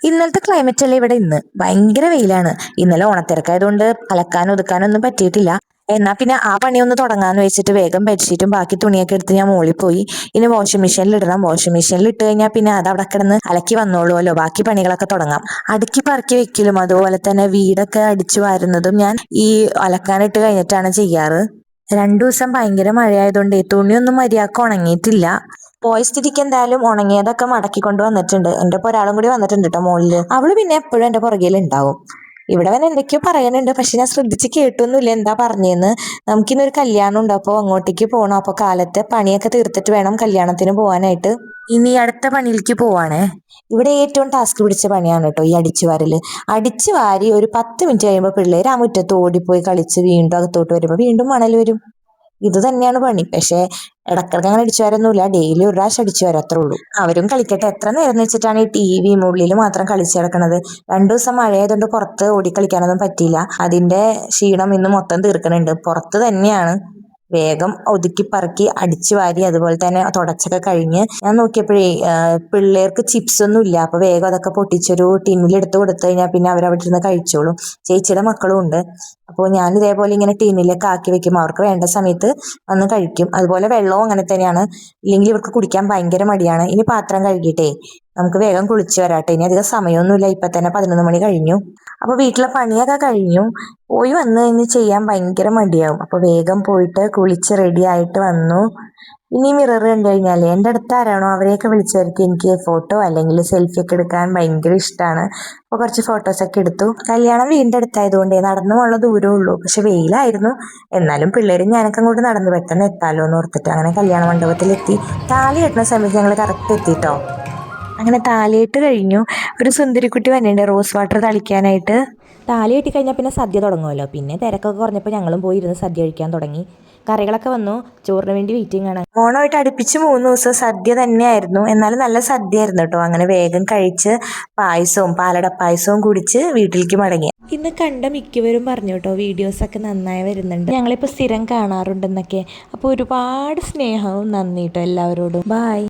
ഇന്നലത്തെ ക്ലൈമറ്റ് അല്ലേ ഇവിടെ ഇന്ന് ഭയങ്കര വെയിലാണ്. ഇന്നലെ ഓണത്തിരക്കായതുകൊണ്ട് അലക്കാനും ഒതുക്കാനും ഒന്നും പറ്റിയിട്ടില്ല. എന്നാ പിന്നെ ആ പണി ഒന്ന് തുടങ്ങാന്ന് വെച്ചിട്ട് വേഗം ബെഡ്ഷീറ്റും ബാക്കി തുണിയൊക്കെ എടുത്ത് ഞാൻ മോളിൽ പോയി. ഇനി വാഷിംഗ് മെഷീനിൽ ഇടണം. വാഷിംഗ് മെഷീനിൽ ഇട്ട് കഴിഞ്ഞാൽ പിന്നെ അത് അവിടെ കിടന്ന് അലക്കി വന്നോളൂല്ലോ. ബാക്കി പണികളൊക്കെ തുടങ്ങാം. അടുക്കി പറക്കി വെക്കലും അതുപോലെ തന്നെ വീടൊക്കെ അടിച്ചു വാരുന്നതും ഞാൻ ഈ അലക്കാനിട്ട് കഴിഞ്ഞിട്ടാണ് ചെയ്യാറ്. 2 ദിവസം ഭയങ്കര മഴയായതുകൊണ്ട് തുണിയൊന്നും മര്യാദക്ക് ഉണങ്ങിയിട്ടില്ല. പോയ സ്ഥിതിക്ക് എന്തായാലും ഉണങ്ങിയതൊക്കെ മടക്കി കൊണ്ട് വന്നിട്ടുണ്ട്. എൻ്റെ ഒപ്പം ഒരാളും കൂടി വന്നിട്ടുണ്ട് കേട്ടോ മുകളില്. അവള് പിന്നെ എപ്പോഴും എൻ്റെ പുറകിൽ ഉണ്ടാവും. ഇവിടെ വന്ന് എന്തൊക്കെയോ പറയാനുണ്ട്, പക്ഷെ ഞാൻ ശ്രദ്ധിച്ച് കേട്ടൊന്നുമില്ല എന്താ പറഞ്ഞതെന്ന്. നമുക്കിന്നൊരു കല്യാണം ഉണ്ട്, അപ്പോൾ അങ്ങോട്ടേക്ക് പോകണം. അപ്പോൾ കാലത്തെ പണിയൊക്കെ തീർത്തിട്ട് വേണം കല്യാണത്തിന് പോകാനായിട്ട്. ഇനി അടുത്ത പണിയിലേക്ക് പോവാണേ. ഇവിടെ ഏറ്റവും ടാസ്ക് പിടിച്ച പണിയാണ് കേട്ടോ ഈ അടിച്ചു വാരല്. അടിച്ചു വാരി ഒരു 10 മിനിറ്റ് കഴിയുമ്പോൾ പിള്ളേർ ആ മുറ്റത്ത് ഓടിപ്പോയി കളിച്ച് വീണ്ടും അകത്തോട്ട് വരുമ്പോൾ വീണ്ടും മണൽ വരും. ഇത് തന്നെയാണ് പണി. പക്ഷെ ഇടക്കിടക്ക് അങ്ങനെ അടിച്ചു വരൊന്നുമില്ല, ഡെയിലി ഒരു പ്രാവശ്യം അടിച്ചു വരാം, അത്രേ ഉള്ളൂ. അവരും കളിക്കട്ടെ, എത്ര നേരം വെച്ചിട്ടാണ് ഈ TV ഉള്ളിൽ മാത്രം കളിച്ചു കിടക്കണത്. 2 ദിവസം മഴയായതുകൊണ്ട് പുറത്ത് ഓടിക്കളിക്കാനൊന്നും പറ്റിയില്ല. അതിന്റെ ക്ഷീണം ഇന്ന് മൊത്തം തീർക്കണുണ്ട്. പുറത്ത് തന്നെയാണ്. വേഗം ഒതുക്കി പറക്കി അടിച്ചു വാരി അതുപോലെ തന്നെ തുടച്ചൊക്കെ കഴിഞ്ഞ് ഞാൻ നോക്കിയപ്പോഴേ പിള്ളേർക്ക് ചിപ്സ് ഒന്നും ഇല്ല. അപ്പൊ വേഗം അതൊക്കെ പൊട്ടിച്ചൊരു ടിന്നിൽ എടുത്ത് കൊടുത്തു കഴിഞ്ഞാൽ പിന്നെ അവരവിടെ ഇരുന്ന് കഴിച്ചോളും. ചേച്ചിയുടെ മക്കളും ഉണ്ട്. അപ്പോൾ ഞാൻ ഇതേപോലെ ഇങ്ങനെ ടിന്നിലൊക്കെ ആക്കി വെക്കും. അവർക്ക് വേണ്ട സമയത്ത് വന്ന് കഴിക്കും. അതുപോലെ വെള്ളവും അങ്ങനെ തന്നെയാണ്. ഇല്ലെങ്കിൽ ഇവർക്ക് കുടിക്കാൻ ഭയങ്കര മടിയാണ്. ഇനി പാത്രം കഴുകിയിട്ടേ നമുക്ക് വേഗം കുളിച്ച് വരാട്ടെ. ഇനി അധികം സമയമൊന്നുമില്ല, ഇപ്പൊ തന്നെ 11 മണി കഴിഞ്ഞു. അപ്പൊ വീട്ടിലെ പണിയൊക്കെ കഴിഞ്ഞു. പോയി വന്നു കഴിഞ്ഞ് ചെയ്യാൻ ഭയങ്കര മടിയാവും. അപ്പൊ വേഗം പോയിട്ട് കുളിച്ച് റെഡി ആയിട്ട് വന്നു. ഇനി മിറർ കണ്ടു കഴിഞ്ഞാലേ എൻ്റെ അടുത്ത് ആരാണോ അവരെയൊക്കെ വിളിച്ചു വരുത്തി എനിക്ക് ഫോട്ടോ അല്ലെങ്കിൽ സെൽഫി ഒക്കെ എടുക്കാൻ ഭയങ്കര ഇഷ്ടമാണ്. അപ്പോൾ കുറച്ച് ഫോട്ടോസൊക്കെ എടുത്തു. കല്യാണം വീടിൻ്റെ അടുത്തായതുകൊണ്ടേ നടന്നു പോകാനുള്ള ദൂരമേ ഉള്ളൂ. പക്ഷെ വെയിലായിരുന്നു. എന്നാലും പിള്ളേരും ഞാനൊക്കെ അങ്ങോട്ട് നടന്നു പെട്ടെന്ന് എത്താലോ എന്ന് ഓർത്തിട്ട് അങ്ങനെ കല്യാണ മണ്ഡപത്തിലെത്തി. താലി കെട്ടുന്ന സമയത്ത് ഞങ്ങൾ കറക്റ്റ് എത്തിട്ടോ. അങ്ങനെ താലിയിട്ട് കഴിഞ്ഞു. ഒരു സുന്ദരിക്കുട്ടി വന്നിട്ടുണ്ട് റോസ് വാട്ടർ തളിക്കാനായിട്ട്. താലി കെട്ടിക്കഴിഞ്ഞാൽ പിന്നെ സദ്യ തുടങ്ങുമല്ലോ. പിന്നെ തിരക്കൊക്കെ കുറഞ്ഞപ്പോൾ ഞങ്ങളും പോയി ഇരുന്ന് സദ്യ കഴിക്കാൻ തുടങ്ങി. കറികളൊക്കെ വന്നു. ചോറിന് വേണ്ടി വെയിറ്റിംഗ് ആണ്. ഓണമായിട്ട് അടുപ്പിച്ച് 3 ദിവസം സദ്യ തന്നെയായിരുന്നു. എന്നാലും നല്ല സദ്യ ആയിരുന്നു കേട്ടോ. അങ്ങനെ വേഗം കഴിച്ച് പായസവും പാലട പായസവും കുടിച്ച് വീട്ടിലേക്ക് മടങ്ങി. ഇന്ന് കണ്ട മിക്കവരും പറഞ്ഞു കേട്ടോ വീഡിയോസൊക്കെ നന്നായി വരുന്നുണ്ട്, ഞങ്ങളിപ്പോൾ സ്ഥിരം കാണാറുണ്ടെന്നൊക്കെ. അപ്പോൾ ഒരുപാട് സ്നേഹവും നന്ദി കേട്ടോ എല്ലാവരോടും. ബായ്.